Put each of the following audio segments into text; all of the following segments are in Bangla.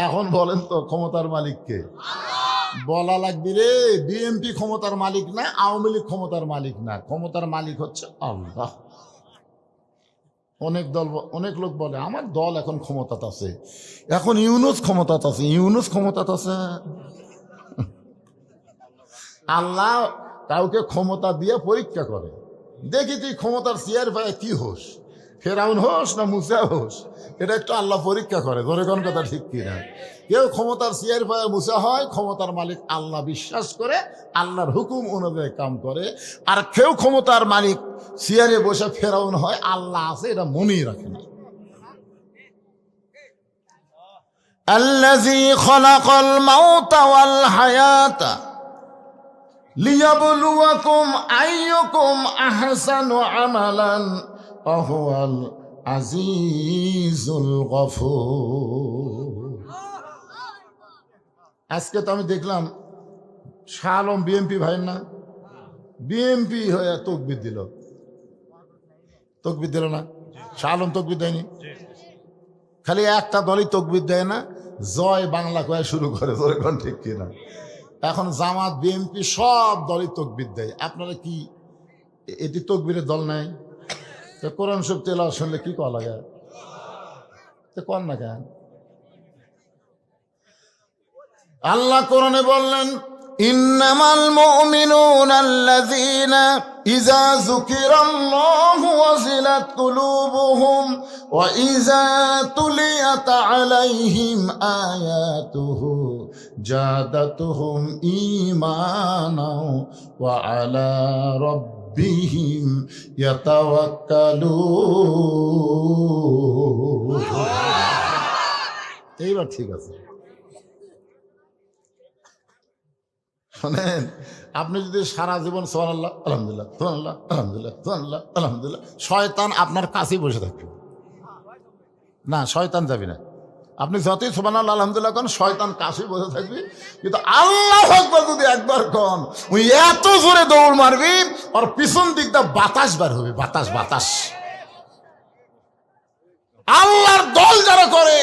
এখন বলেন তো ক্ষমতার মালিককে বলা লাগবে রে। বিএনপি ক্ষমতার মালিক না, আওয়ামী লীগ ক্ষমতার মালিক না, ক্ষমতার মালিক হচ্ছে আল্লাহ। অনেক লোক বলে আমার দল এখন ক্ষমতাতে আছে, এখন ইউনুস ক্ষমতাতে আছে। ইউনুস ক্ষমতাতে আছে? আল্লাহ কাউকে ক্ষমতা দিয়ে পরীক্ষা করে, দেখি তুই ক্ষমতার চেয়ার পায় কি হোস, ফেরাউন হোস না মুসা হোস, এটা একটু আল্লাহ পরীক্ষা করে। ধরে কোন কথা ঠিক কিনা? কেউ ক্ষমতার চেয়ার পায় মুসা হয়, ক্ষমতার মালিক আল্লাহ বিশ্বাস করে, আল্লাহর হুকুম অনুযায়ী কাম করে। আর কেউ ক্ষমতার মালিক চেয়ারে বসে ফেরাউন হয়, আল্লাহ আছে এটা মনেই রাখে না। আল্লাযী খালাকাল মাউতা ওয়াল হায়াতা লিয়াবলুয়াকুম আইয়ুকুম আহসানু আমালান ওয়া হুয়াল আজিজুল গফুর। আজকে তো আমি দেখলাম শাহ আলম বিএমপি ভাই না, বিএমপি হয়ে তকবির দিল। তকবির দিল না? শাহ আলম তকবির দেয়নি? খালি একটা দলই তকবির দেয় না, জয় বাংলা কয়ে শুরু করে। তোর এখন ঠিক কিনা? এখন জামাত বিএনপি সব দলই তকবির দেয়। আপনারা কি এটি তকবিরের দল নাই? কোরআন শরীফ তেলাওয়াত শুনলে কি করা লাগে? কর না কেন? আল্লাহ কোরআনে বললেন ইন্নামাল মুমিনুনা আল্লাযীনা ইযা যুকিরাল্লাহু ওয়াজিলাত কুলুবুহুম ওয়া ইযা তুলিয়াত আলাইহিম আয়াতুহু জাদাতুহুম ঈমানাও ওয়া আলা রাব্বিহিম ইয়াতাওয়াক্কালুন। এইবার ঠিক আছে। শোনেন, আপনি যদি সারা জীবন সুবহানাল্লাহ আলহামদুলিল্লাহ সুবহানাল্লাহ আলহামদুলিল্লাহ সুবহানাল্লাহ আলহামদুলিল্লাহ, শয়তান আপনার কাছেই বসে থাকবে না, শয়তান যাবে না। আপনি যতই সুবহানাল্লাহ আলহামদুলিল্লাহ কন, শয়তান কাছেই বসে থাকবে। কিন্তু আল্লাহু আকবার যদি একবার কন, ওই এত জোরে দৌড় মারবি আর পিছন দিকটা বাতাস বার হবে, বাতাস বাতাস। আল্লাহর দল যারা করে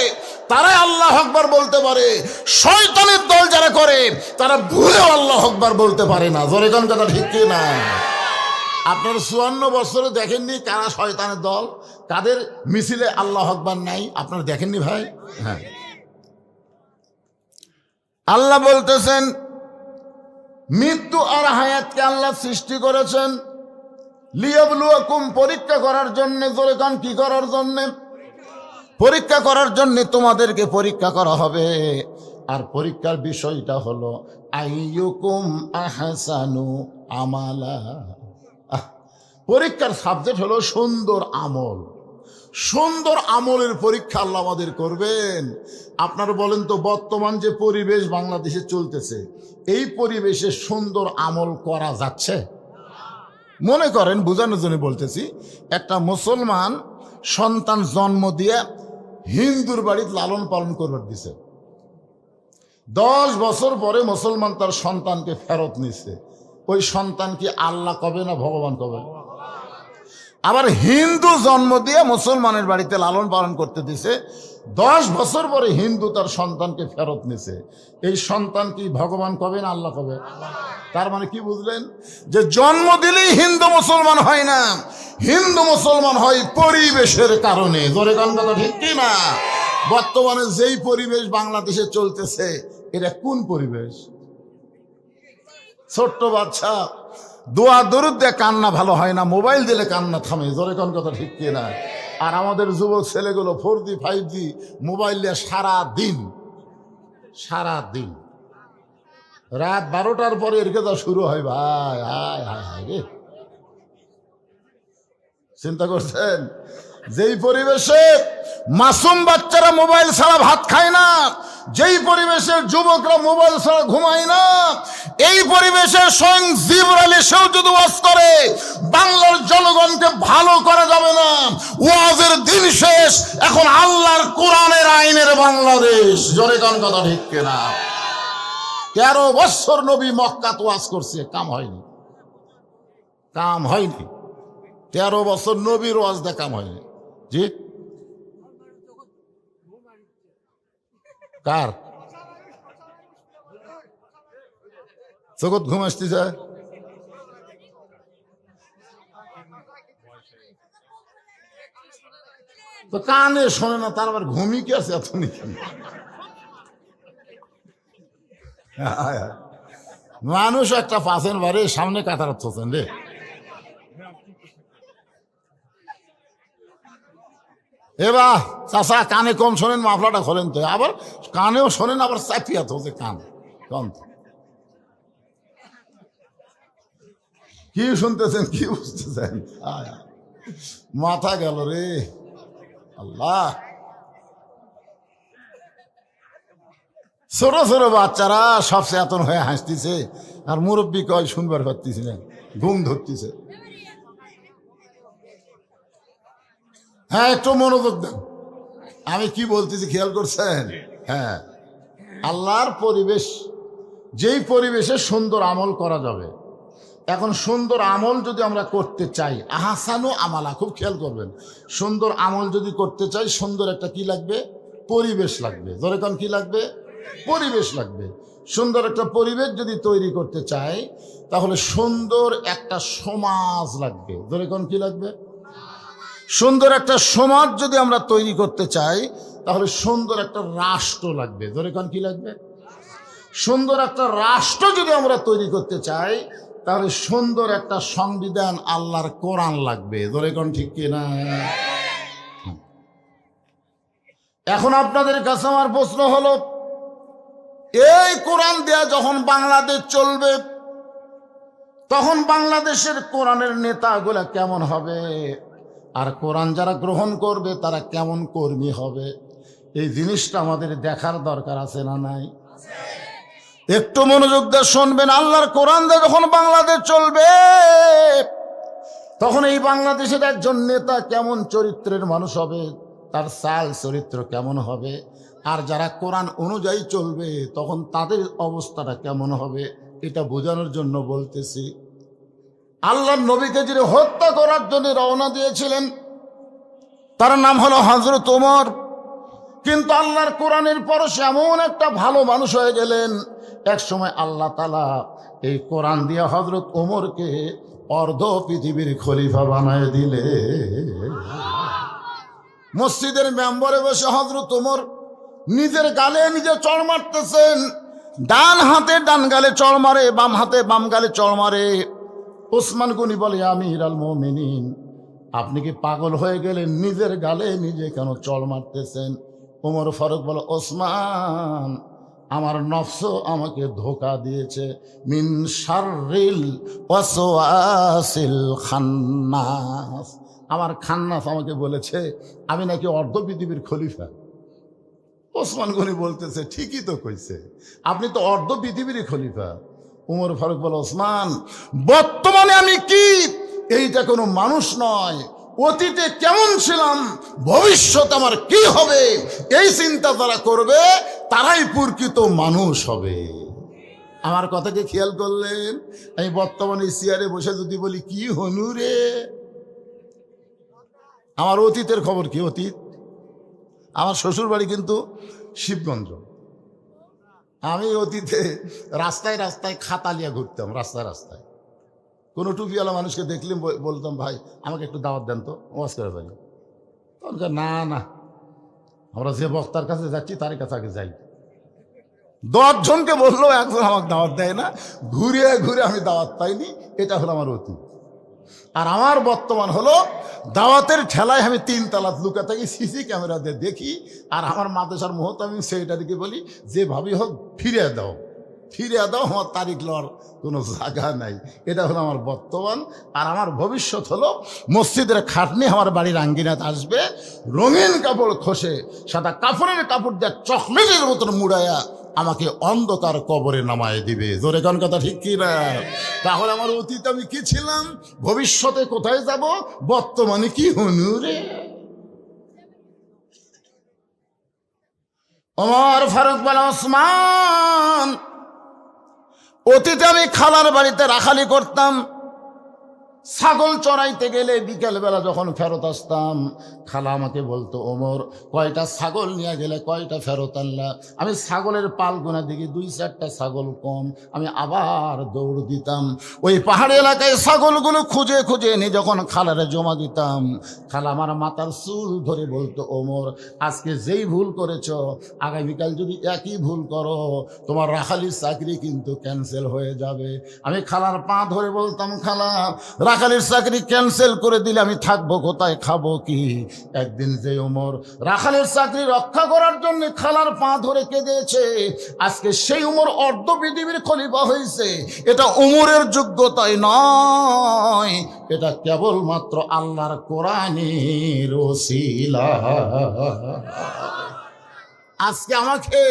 তারাই আল্লাহ আকবার বলতে পারে, শয়তানের দল যারা করে তারা ভুলেও আল্লাহ আকবার বলতে পারে না। জোরে কোন কথা ঠিক কি না? আপনার 54 বছরে দেখেননি কারা শয়তানের দল, কাদের মিছিলে আল্লাহ আকবার নাই? আপনারা দেখেননি ভাই? হ্যাঁ, আল্লাহ বলতেছেন মৃত্যু আর হায়াতকে আল্লাহ সৃষ্টি করেছেন লিয়াবলুয়াকুম, পরীক্ষা করার জন্য। জোরে কোন কি করার জন্য? পরীক্ষা করার জন্য তোমাদেরকে পরীক্ষা করা হবে। আর পরীক্ষার বিষয়টা হলো আইয়ুকুম আহসানু আমালা। পরীক্ষার সাবজেক্ট হলো সুন্দর আমল। সুন্দর আমলের পরীক্ষা আল্লাহ আমাদের করবেন। আপনারা বলেন তো, বর্তমান যে পরিবেশ বাংলাদেশে চলতেছে, এই পরিবেশে সুন্দর আমল করা যাচ্ছে? মনে করেন, বোঝানোর জন্য বলতেছি, একটা মুসলমান সন্তান জন্ম দিয়ে হিন্দুর বাড়িতে লালন পালন করবার দিছে। 10 বছর পরে মুসলমান তার সন্তানকে ফেরত নিছে। ওই সন্তান কি আল্লাহ কবে না ভগবান কবে? আবার হিন্দু জন্ম দিয়ে মুসলমানের বাড়িতে লালন পালন করতে দিছে, 10 বছর পরে হিন্দু তার সন্তানকে ফেরত নিছে। এই সন্তান কি ভগবান কবে না আল্লাহ কবে? তার মানে কি বুঝলেন? যে জন্ম দিলেই হিন্দু মুসলমান হয় না, হিন্দু মুসলমান হয় পরিবেশের কারণে। জোরে কোন কথা ঠিক কি না? বর্তমানে যেই পরিবেশ বাংলাদেশে চলতেছে, এটা কোন পরিবেশ? ছোট্ট বাচ্চা দোয়া দরুদ দিয়ে কান্না ভালো হয় না, মোবাইল দিলে কান্না থামে। জোরে কোন কথা ঠিক কি না? আর আমাদের যুবক ছেলেগুলো 4G 5G মোবাইল দিয়ে সারা দিন রাত 12টার পরে এর কথা শুরু হয়। ভাই হায় হায় হায় রে, চিন্তা করছেন? যেই পরিবেশে মাসুম বাচ্চারা মোবাইল ছাড়া ভাত খায় না, যেই পরিবেশের যুবকরা মোবাইল ছাড়া ঘুমায় না, এই পরিবেশে স্বয়ং জিবরাইল এসেও যদি ওয়াজ করে, বাংলার জনগণকে ভালো করা যাবে না। ওয়াজের দিন শেষ, এখন আল্লাহর কোরআনের আইনের বাংলাদেশ। জোরে কোন কথা ঠিক কিনা? 13 বছর নবী মক্কাত ওয়াজ করছে, কাম হয়নি। 13 বছর নবীর ওয়াজ দিয়ে কাম হয়নি। জি, কার চোখত ঘুম আসতেছে? তো কানে শোনে না, তার আবার ঘুমি কি আছে এত নাকি? মানুষ একটা পাচ্ছেন বারে সামনে কাতার চলছেন রে। এবার চাষা কানে কম শোনেন, মাফলাটা খোলেন তো। আবার কানেও শোনেন, আবার চাপিয়া তো কান কম। কি শুনতেছেন, কি বুঝতেছেন? মাথা গেল রে আল্লাহ। ছোট ছোট বাচ্চারা সব চেতন হয়ে হাসতেছে, আর মুরব্বী কয় শুনবার পারতেছি না, ঘুম ধরতেছে। হ্যাঁ, একটু মনোযোগ দেন, আমি কি বলতেছি খেয়াল করছেন? হ্যাঁ, আল্লাহর পরিবেশ, যেই পরিবেশে সুন্দর আমল করা যাবে। এখন সুন্দর আমল যদি আমরা করতে চাই, আহসানু আমালা, খুব খেয়াল করবেন, সুন্দর আমল যদি করতে চাই, সুন্দর একটা কি লাগবে? পরিবেশ লাগবে। ধরে কোন কি লাগবে? পরিবেশ লাগবে। সুন্দর একটা পরিবেশ যদি তৈরি করতে চাই, তাহলে সুন্দর একটা সমাজ লাগবে। ধরে কোন কি লাগবে? সুন্দর একটা সমাজ যদি আমরা তৈরি করতে চাই, তাহলে সুন্দর একটা রাষ্ট্র লাগবে। ধরে কোন কি লাগবে? সুন্দর একটা রাষ্ট্র যদি আমরা তৈরি করতে চাই, তাহলে সুন্দর একটা সংবিধান, আল্লাহর কোরআন লাগবে। ধরে কোন ঠিক কিনা? এখন আপনাদের কাছে আমার প্রশ্ন হলো, এই কোরআন দেয়া যখন বাংলাদেশ চলবে, তখন বাংলাদেশের কোরআনের নেতাগুলা কেমন হবে? আর কোরআন যারা গ্রহণ করবে তারা কেমন কর্মী হবে? এই জিনিসটা আমাদের দেখার দরকার আছে না নাই? একটু মনোযোগ দিয়ে শুনবেন। আল্লাহর কোরআন দিয়ে যখন বাংলাদেশ চলবে, তখন এই বাংলাদেশের একজন নেতা কেমন চরিত্রের মানুষ হবে, তার চাল চরিত্র কেমন হবে, আর যারা কোরআন অনুযায়ী চলবে তখন তাদের অবস্থাটা কেমন হবে, এটা বোঝানোর জন্য বলতেছি। আল্লাহর নবীকে যিনি হত্যা করার জন্য রওনা দিয়েছিলেন, তার নাম হলো হযরত ওমর। কিন্তু আল্লাহর কোরআনের পরশে এমন একটা ভালো মানুষ হয়ে গেলেন, এক সময় আল্লাহ তাআলা এই কোরআন দিয়ে হযরত ওমরকে অর্ধ পৃথিবীর খলিফা বানায় দিলে। মসজিদের মেম্বরে বসে হযরত ওমর নিজের গালে নিজে চড় মারতেছেন। ডান হাতে ডান গালে চড় মারে, বাম হাতে বাম গালে চড় মারে। ওসমান গনি বলে, আমিরুল মুমিনিন, আপনি কি পাগল হয়ে গেলেন? নিজের গালে নিজে কেন চড় মারতেছেন? ওমর ফারুক বলে, ওসমান, আমার নফস আমাকে ধোকা দিয়েছে। মিন শাররিল ওয়াসওয়াসিল খান্নাস, আমার খান্নাস আমাকে বলেছে আমি নাকি অর্ধ পৃথিবীর খলিফা। ওসমান গনি বলতেছে, ঠিকই তো কইছে, আপনি তো অর্ধ পৃথিবীরই খলিফা। উমর ফারুক বলে, ওসমান, বর্তমানে আমি কি, এইটা কোনো মানুষ নয়, অতীতে কেমন ছিলাম, ভবিষ্যৎ আমার কি হবে, এই চিন্তা যারা করবে তারাই প্রকৃত মানুষ হবে। আমার কথাকে খেয়াল করলেন? আমি বর্তমানে চেয়ারে বসে যদি বলি, কি হনু রে, আমার অতীতের খবর কি? অতীত, আমার শ্বশুর বাড়ি কিন্তু শিবগঞ্জ। আমি অতীতে রাস্তায় রাস্তায় খাতা নিয়ে ঘুরতাম, রাস্তায় রাস্তায়। কোনো টুপিওয়ালা মানুষকে দেখলে বলতাম, ভাই আমাকে একটু দাওয়াত দেন তো, ওয়াজ করে পারি। তখন না না, আমরা যে বক্তার কাছে যাচ্ছি তার কাছে আগে যাই। 10 জনকে বললো, একজন আমাকে দাওয়াত দেয় না। ঘুরে ঘুরে আমি দাওয়াত পাইনি, এটা হলো আমার অতীত। আর আমার বর্তমান হলো, দাওয়াতের ঠেলায় আমি 3 তালা লুকা থাকি, সিসি ক্যামেরা দিয়ে দেখি। আর আমার মাদ্রাসার মুহূর্তে আমি সেইটাকে বলি, যেভাবেই হোক ফিরিয়ে দাও, ফিরিয়ে দাও, আমার তারিখ লওয়ার কোনো জায়গা নাই। এটা হলো আমার বর্তমান। আর আমার ভবিষ্যৎ হলো, মসজিদের খাটনি আমার বাড়ির আঙ্গিনাতে আসবে, রঙিন কাপড় খসে সাদা কাপড়ের কাপড় দিয়ে চকলেটের মতন মুড়াইয়া আমাকে অন্ধকার কবরে নামায় দিবে। জোরে কোন কথা ঠিক কি না? তাহলে আমার অতীত আমি কি ছিলাম, ভবিষ্যতে কোথায় যাব, বর্তমানে কি হনু রে? ওমর ফারুক বলে, ওসমান, অতীতে আমি খালার বাড়িতে রাখালি করতাম, ছাগল চড়াইতে গেলে বিকেলবেলা যখন ফেরত আসতাম, খালা আমাকে বলতো, ওমর কয়টা ছাগল নিয়ে গেলে, কয়টা ফেরত আনলা? আমি ছাগলের পাল গোনা দেখি 2-4টা ছাগল কম, আমি আবার দৌড় দিতাম। ওই পাহাড়ি এলাকায় ছাগলগুলো খুঁজে খুঁজে এনে যখন খালারে জমা দিতাম, খালা আমার মাথার চুল ধরে বলতো, ওমর আজকে যেই ভুল করেছ, আগামীকাল যদি একই ভুল করো, তোমার রাখালির চাকরি কিন্তু ক্যান্সেল হয়ে যাবে। আমি খালার পা ধরে বলতাম, খালা রাখালির চাকরি ক্যান্সেল করে দিলে আমি থাকবো কোথায়, খাবো কি? একদিন যে ওমর রাখালের চাকরি রক্ষা করার জন্য খালার পা ধরে কেঁদেছে, আজকে সেই ওমর অর্ধ পৃথিবীর খলিফা হয়েছে। এটা ওমরের যোগ্যতাই নয়, এটা কেবলমাত্র আল্লাহর কোরআনের ওসিলা। আজকে আমাকে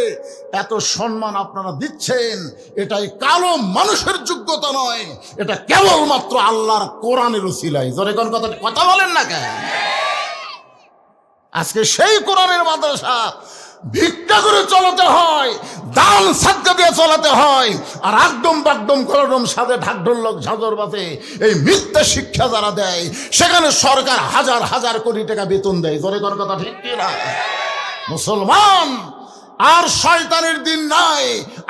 এত সম্মান আপনারা দিচ্ছেন, এটাই কালো মানুষের যোগ্যতা নয়, এটা কেবলমাত্র আল্লাহর কোরআনের ওসিলাই। জোরে কোন কথা বলেন না কেন? আজকে সেই কোরআনের মাদ্রাসা ভিক্ষা করে চলাতে হয়, দান সাদকা দিয়ে চলাতে হয়, আর একদম বাকদম কলডম সাথে ঢাকঢোল লোক ঝাঁঝর বাজে এই মিথ্যা শিক্ষা যারা দেয়, সেখানে সরকার হাজার হাজার কোটি টাকা বেতন দেয়। জোরে কোন কথা ঠিক কিনা? মুসলমান, আর শয়তানের দিন নাই।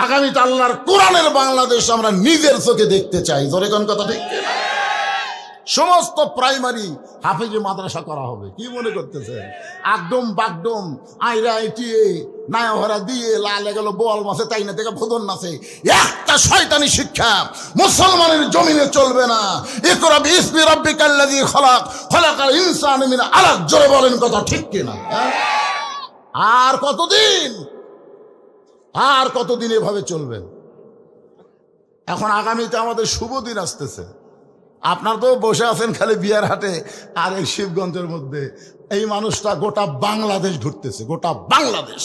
আগামীতে আল্লাহর কোরআনের বাংলাদেশ আমরা নিজের চোখে দেখতে চাই। জোরে কোন কথা ঠিক কিনা? সমস্ত প্রাইমারি হাফেজে মাদ্রাসা করা হবে। কি মনে করতেছেন? একদম বাকডম আইরা আইটিয়ে নায়াভরা দিয়ে লালে গেল বোয়াল মাছে তাই না থেকে ভোদন নাচে, একটা শয়তানি শিক্ষা মুসলমানের জমিনে চলবে না। ইকরা বিসমি রাব্বিকাল্লাযী খলাক, খলাকাল ইনসানা মিন আলাক। জোরে বলেন কথা ঠিক কিনা? আর কতদিন, আর কতদিন এভাবে চলবে? এখন আগামীতে আমাদের শুভ দিন আসতেছে। আপনার তো বসে আছেন খালি বিয়ার হাটে আর এই শিবগঞ্জের মধ্যে। এই মানুষটা গোটা বাংলাদেশ ঘুরতেছে, গোটা বাংলাদেশ,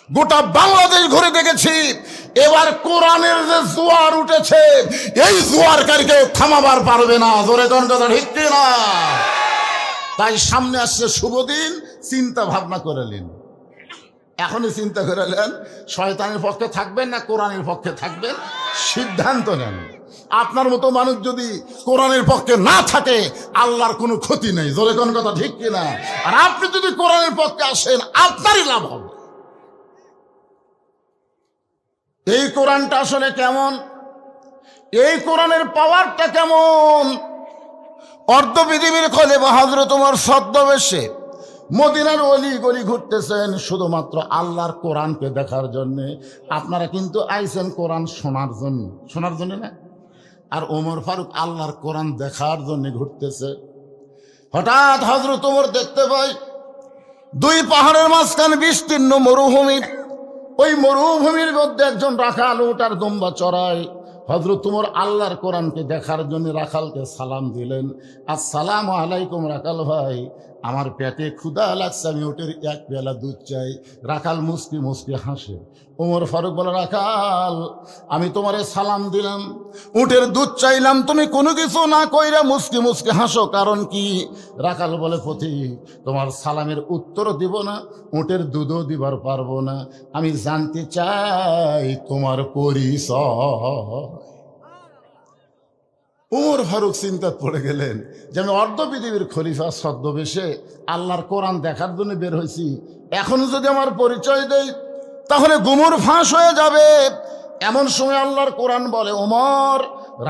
গোটা বাংলাদেশ ঘুরে দেখেছি। এবার কোরআনের যে জোয়ার উঠেছে, এই জোয়ারকারীকে থামাবার পারবে না। জোরে কোন কথা ঠিক না? তাই সামনে আসছে শুভ দিন, চিন্তা ভাবনা করে নিন। এখনই চিন্তা করে নেন, শয়তানের পক্ষে থাকবেন না কোরআনের পক্ষে থাকবেন, সিদ্ধান্ত নেন। আপনার মতো মানুষ যদি কোরআনের পক্ষে না থাকে, আল্লাহর কোনো ক্ষতি নেই। জোরে কোন কথা ঠিক কিনা? আর আপনি যদি কোরআনের পক্ষে আসেন, আপনারই লাভ হবে। এই কোরআনটা আসলে কেমন, এই কোরআনের পাওয়ারটা কেমন? অর্ধ পৃথিবীর খলিফা হযরত ওমর ছদ্মবেশে মদিনার অলি গলি ঘুরতেছেন শুধুমাত্র আল্লাহর কোরআনকে দেখার জন্য। আপনারা কিন্তু আইছেন কোরআন শোনার জন্য, শোনার জন্য না। আর ওমর ফারুক আল্লাহর কোরআন দেখার জন্য ঘুরতেছে। হঠাৎ হযরত ওমর দেখতে পাই দুই পাহাড়ের মাঝখানে বিস্তীর্ণ মরুভূমি। ওই মরুভূমির মধ্যে একজন রাখাল উট আর দুম্বা চড়ায়। হযরত ওমর আল্লাহর কোরআনকে দেখার জন্য রাখালকে সালাম দিলেন, আসসালামু আলাইকুম রাখাল ভাই, আমার পেটে ক্ষুধা লাগছে, আমি উটের এক পেয়ালা দুধ চাই। রাখাল মুস্কি মুস্কি হাসে। ওমর ফারুক বলে, রাখাল আমি তোমারে সালাম দিলাম, উটের দুধ চাইলাম, তুমি কোনো কিছু না কইরা মুস্কি মুস্কি হাসো, কারণ কি? রাখাল বলে, পথিক তোমার সালামের উত্তর দিব না, উটের দুধও দিবার পারবো না, আমি জানতে চাই তোমার পরিচয়। ওমর ফারুক চিন্তা পড়ে গেলেন যে আমি অর্ধ পৃথিবীর খলিফা ছদ্মবেশে আল্লাহর কোরআন দেখার জন্য বের হয়েছি, এখন যদি আমার পরিচয় দেই তাহলে গুমর ফাঁস হয়ে যাবে। এমন সময় আল্লাহর কোরআন বলে, ওমর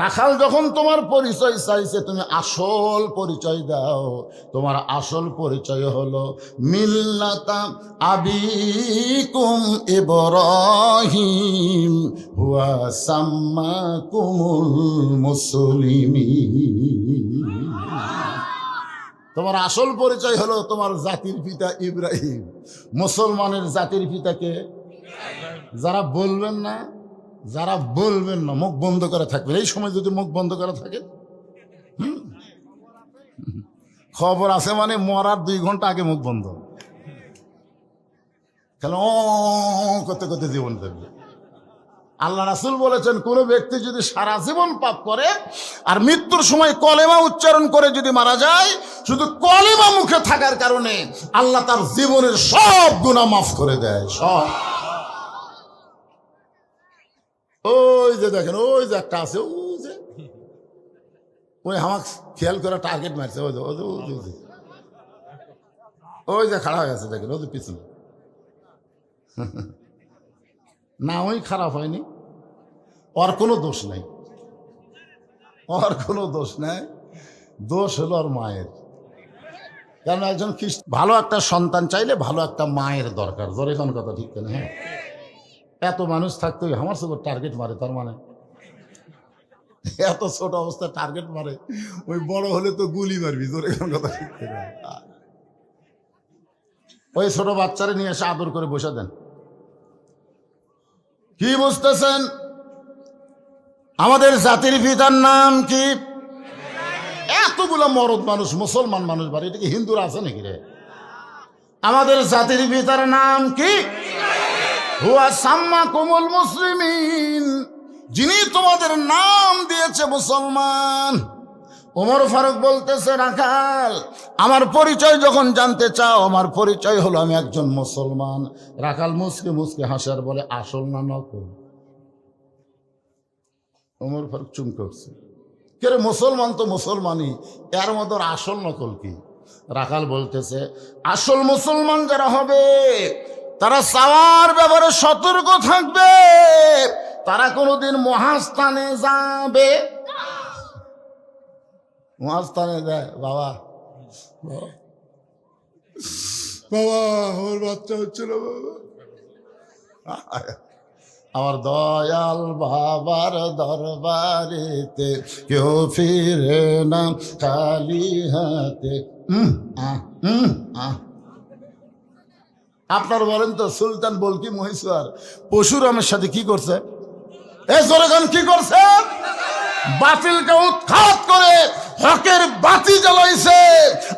রাখাল যখন তোমার পরিচয় চাইছে, তুমি আসল পরিচয় দাও। তোমার আসল পরিচয় হলো মিল্লাতা আবিকুম ইব্রাহিম ওয়া সাম্মাকুমুল মুসলিমিন। তোমার আসল পরিচয় হলো তোমার জাতির পিতা ইব্রাহিম। মুসলমানের জাতির পিতাকে যারা বলবেন না, যারা বলবেন না, মুখ বন্ধ করে থাকবেন। এই সময় যদি মুখ বন্ধ করে থাকে, খবর আছে মানে মরার 2 ঘন্টা আগে মুখ বন্ধ, কেন করতে করতে জীবন থাকবে। আল্লাহ রাসূল বলেছেন, কোন ব্যক্তি যদি সারা জীবন পাপ করে আর মৃত্যুর সময় কলেমা উচ্চারণ করে যদি মারা যায়, শুধু কলেমা মুখে থাকার কারণে আল্লাহ তার জীবনের সব গুনাহ মাফ করে দেয়, সব। ওই যে দেখেন, ওই যে একটা আছে, ওই আমাক খেয়াল করে টার্গেট মারছে, ওই যে ওই যে ওই যে ওই যে খারাপ হয়ে গেছে, দেখেন ওই যে পিছনে। না ওই খারাপ হয়নি, ওর কোনো দোষ নাই, ওর কোনো দোষ নাই, দোষ হলো ওর মায়ের। কারণ একজন ভালো একটা সন্তান চাইলে ভালো একটা মায়ের দরকার, জোরে কোন কথা ঠিক না? হ্যাঁ, এত মানুষ থাকতে আমার সব টার্গেট মারে, তার মানে এত ছোট অবস্থায় টার্গেট মারে, ওই বড় হলে তো গুলি মারবি, জোরে কোন কথা ঠিক না? ওই ছোট বাচ্চারে নিয়ে এসে আদর করে বসে দেন। কি বুঝতেছেন? আমাদের জাতির পিতার নাম কি? এতগুলো মরদ মানুষ, মুসলমান মানুষ বাড়ি, এটা কি হিন্দুরা আছে নাকি রে? আমাদের জাতির পিতার নাম কি? হুয়া সাম্মাকুমুল মুসলিমিন, যিনি তোমাদের নাম দিয়েছে মুসলমান। ওমর ফারুক বলতেছে, রাখাল আমার পরিচয় যখন জানতে চাও, আমার পরিচয় হলো আমি একজন মুসলমান। রাখাল মুসকে মুসকে হাসার বলে, আসল না নকল? ওমর ফারুক চুমকে উঠছে, কে রে, মুসলমান তো মুসলমানই, এর মধ্যে আসল নকল কি? রাখাল বলতেছে, আসল মুসলমান যারা হবে তারা চাওয়ার ব্যাপারে সতর্ক থাকবে, তারা কোনোদিন মহাস্থানে যাবে। মহাস্থানে যায় বাবা, বাবা আমার বাচ্চা হচ্ছিল বাবা, আমার দয়াল বাবার দরবারেতে কেউ ফিরে না খালি হাতে। আপনার বলেন তো, সুলতান বলকি মহেশ্বর পশুরামের সাথে কি করছে? এ জোরেগান কি করছে? বাতিলকে উৎখাত করে হকের বাতি জ্বালাইছে,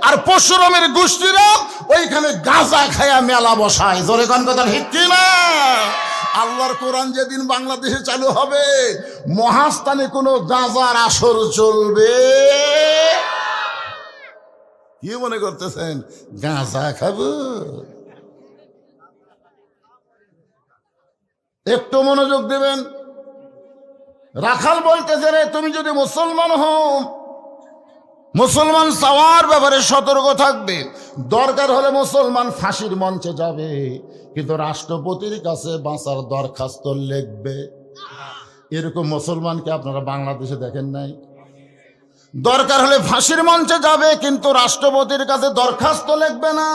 আর পশুরামের গোষ্ঠীরা ওইখানে গাঁজা খায়া মেলা বসায়। জোরেগান কথা ঠিক কিনা? আল্লাহর কোরআন যেদিন বাংলাদেশে চালু হবে, মহাস্থানে কোনো গাঁজার আসর চলবে? কি মনে করতেছেন গাঁজা খাবো? একটু মনোযোগ দেবেন। রাখাল বলতেছে, রে তুমি যদি মুসলমান হও, মুসলমান চাওয়ার ব্যাপারে সতর্ক থাকবে, দরকার হলে মুসলমান ফাঁসির মঞ্চে যাবে, কিন্তু রাষ্ট্রপতির কাছে বাঁচার দরখাস্ত লিখবে। এরকম মুসলমানকে আপনারা বাংলাদেশে দেখেন নাই? দরকার হলে ফাঁসির মঞ্চে যাবে, কিন্তু রাষ্ট্রপতির কাছে দরখাস্ত লিখবে না।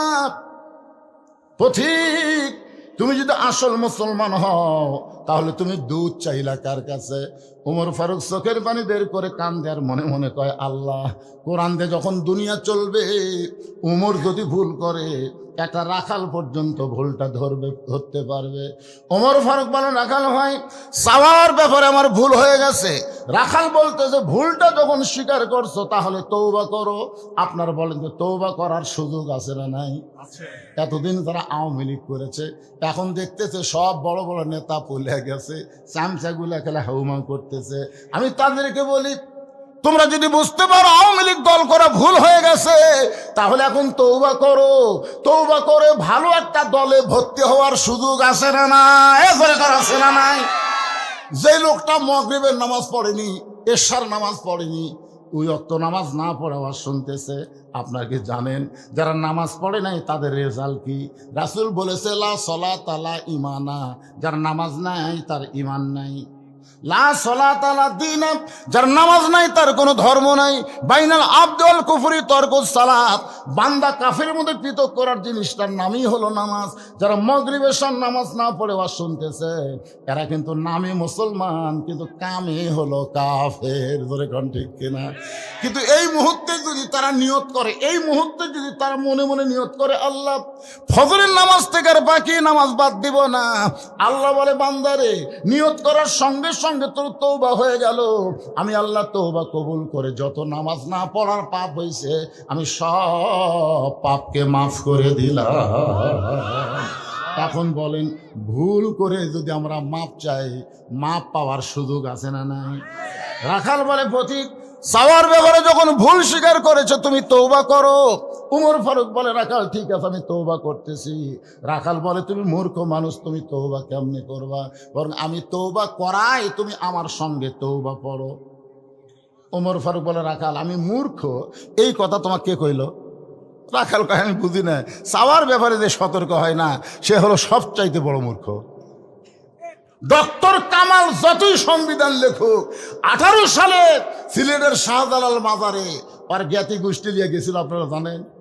পথিক, তুমি যদি আসল মুসলমান হও তাহলে তুমি দুধ চাইলা কার কাছে? ওমর ফারুক চোখের পানি বের করে কান্দে আর মনে মনে কয়, আল্লাহ, কোরআন দিয়ে যখন দুনিয়া চলবে, ওমর যদি ভুল করে একটা রাখাল পর্যন্ত ভুলটা ধরতে পারবে। ওমর ফারুক বলেন, রাখাল ভাই, চাওয়ার ব্যাপারে আমার ভুল হয়ে গেছে। রাখাল বলতেছে, ভুলটা যখন স্বীকার করছো তাহলে তওবা করো। আপনার বলেন যে তওবা করার সুযোগ আছে না নাই? এতদিন তারা আওয়ামী লীগ করেছে, এখন দেখতেছে সব বড় বড় নেতা পলে গেছে, চামচাগুলা খেলা হাউমাউ করতেছে। আমি তাদেরকে বলি, তোমরা যদি বুঝতে পারো আওয়ামী লীগ দল করা ভুল হয়ে গেছে, তাহলে এখন তওবা করো। তওবা করে ভালো একটা দলে ভর্তি হওয়ার সুযোগ আছে না নাই? আছে না নাই? যে লোকটা মাগরিবের নামাজ পড়েনি, এশার নামাজ পড়েনি, ওই ওয়াক্ত নামাজ না পড়ে আওয়াজ শুনতেছে, আপনারা কি জানেন যারা নামাজ পড়ে নাই তাদের রেজাল্ট কি? রাসূল বলেছে, লা সলাতা লা ঈমানা, যার নামাজ নাই তার ঈমান নাই। লা সলাতা লা দীন, যার নামাজ নাই তার কোনো ধর্ম নাই। বাইনাল আবদ ওয়াল কুফরি তরকুস সালাত, বান্দা কাফের মধ্যে পৃথক করার জিনিসটার নামই হলো নামাজ। যারা মাগরিবের নামাজ না পড়ে ওয়াজ শুনতেছে, এরা কিন্তু নামে মুসলমান কিন্তু কামে হলো কাফের। ধরে কোন ঠিক কিনা? কিন্তু এই মুহূর্তে যদি তারা নিয়ত করে, এই মুহূর্তে যদি তারা মনে মনে নিয়ত করে, আল্লাহ ফজরের নামাজ থেকে আর বাকি নামাজ বাদ দিব না, আল্লাহ বলে, বান্দারে নিয়ত করার সঙ্গে সঙ্গে তোর তওবা হয়ে গেল, আমি আল্লাহ তওবা কবুল করে যত নামাজ না পড়ার পাপ হয়েছে আমি সব পাপকে মাফ করে দিলাম। এখন বলেন, ভুল করে যদি আমরা মাপ চাই, মাপ পাওয়ার সুযোগ আছে না নাই? রাখাল বলে, পথিক, চাওয়ার ব্যাপারে যখন ভুল স্বীকার করেছো তুমি তওবা করো। উমর ফারুক বলে, রাখাল ঠিক আছে, আমি তওবা করতেছি। রাখাল বলে, তুমি মূর্খ মানুষ, তুমি তওবা কেমনে করবা? বরং আমি তওবা করাই, তুমি আমার সঙ্গে তওবা পড়ো। ওমর ফারুক বলে, রাখাল আমি মূর্খ, এই কথা তোমাকে কে কইল? রাখাল কয়, আমি বুঝি না, চাওয়ার ব্যাপারে যে সতর্ক হয় না সে হলো সবচাইতে বড় মূর্খ। ডক্টর কামাল যতই সংবিধান লেখুক, 18 সালে সিলেটের শাহজালাল মাজারে আর জ্ঞাতি গোষ্ঠী নিয়ে গেছিল, আপনারা জানেন।